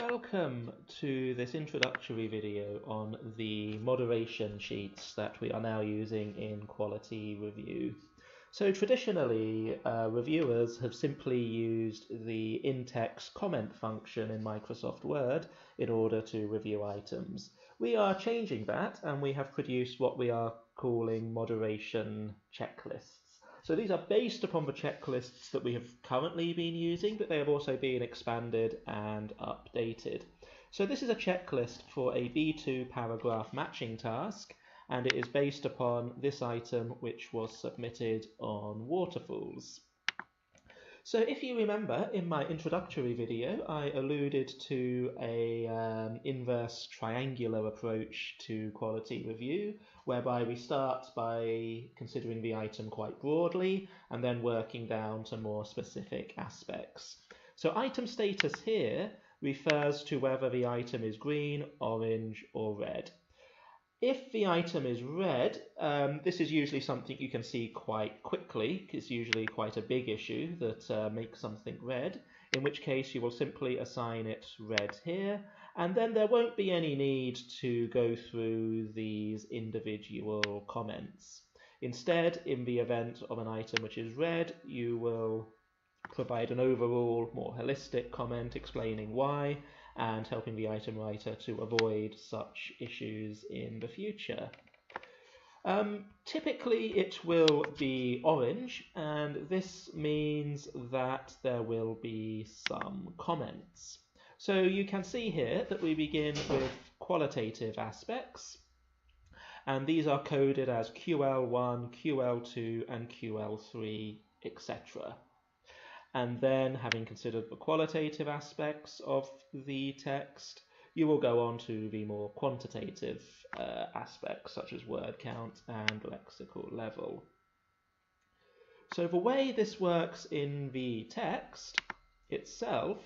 Welcome to this introductory video on the moderation sheets that we are now using in quality review. So traditionally, reviewers have simply used the in-text comment function in Microsoft Word in order to review items. We are changing that, and we have produced what we are calling moderation checklists. So these are based upon the checklists that we have currently been using, but they have also been expanded and updated. So this is a checklist for a B2 paragraph matching task, and it is based upon this item which was submitted on Waterfalls. So if you remember, in my introductory video, I alluded to a inverse triangular approach to quality review, whereby we start by considering the item quite broadly and then working down to more specific aspects. So item status here refers to whether the item is green, orange, or red. If the item is red, this is usually something you can see quite quickly. It's usually quite a big issue that makes something red, in which case you will simply assign it red here, and then there won't be any need to go through these individual comments. Instead, in the event of an item which is red, you will provide an overall, more holistic comment explaining why, and helping the item writer to avoid such issues in the future. Typically it will be orange, and this means that there will be some comments. So you can see here that we begin with qualitative aspects, and these are coded as QL1, QL2, and QL3, etc. And then, having considered the qualitative aspects of the text, you will go on to the more quantitative aspects, such as word count and lexical level. So the way this works in the text itself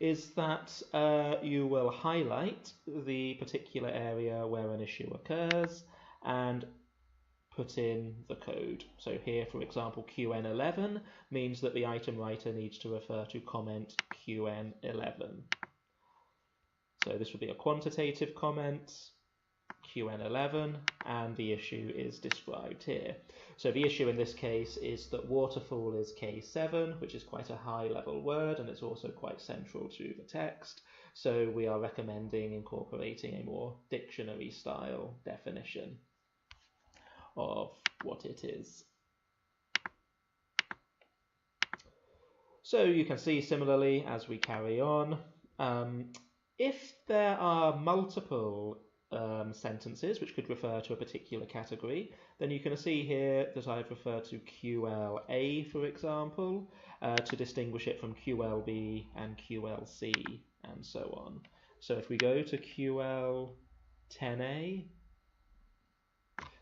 is that you will highlight the particular area where an issue occurs and put in the code. So here, for example, QN11 means that the item writer needs to refer to comment QN11. So this would be a quantitative comment, QN11, and the issue is described here. So the issue in this case is that waterfall is K7, which is quite a high-level word, and it's also quite central to the text. So we are recommending incorporating a more dictionary-style definition of what it is. So you can see similarly as we carry on, if there are multiple sentences which could refer to a particular category, then you can see here that I've referred to QLA, for example, to distinguish it from QLB and QLC and so on. So if we go to QL10A,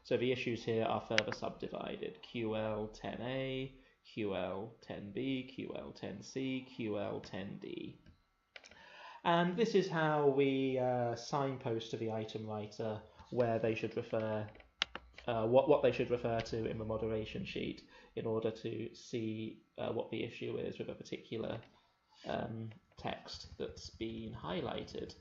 so the issues here are further subdivided: QL10A, QL10B, QL10C, QL10D. And this is how we signpost to the item writer where they should refer, what they should refer to in the moderation sheet in order to see what the issue is with a particular text that's been highlighted.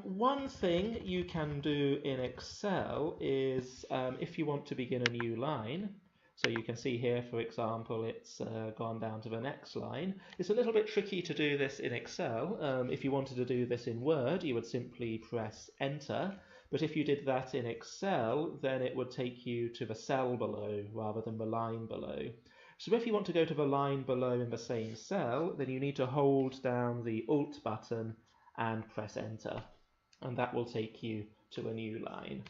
One thing you can do in Excel is if you want to begin a new line, so you can see here, for example, it's gone down to the next line. It's a little bit tricky to do this in Excel. If you wanted to do this in Word, you would simply press Enter, but if you did that in Excel, then it would take you to the cell below rather than the line below. So if you want to go to the line below in the same cell, then you need to hold down the Alt button and press Enter, and that will take you to a new line.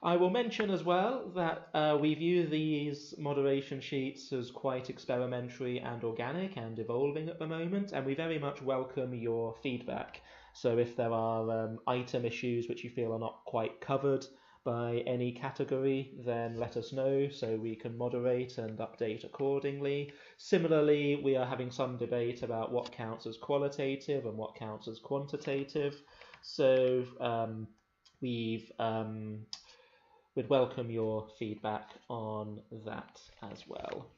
I will mention as well that we view these moderation sheets as quite experimentary and organic and evolving at the moment, and we very much welcome your feedback. So if there are item issues which you feel are not quite covered by any category, then let us know so we can moderate and update accordingly. Similarly, we are having some debate about what counts as qualitative and what counts as quantitative. So we'd welcome your feedback on that as well.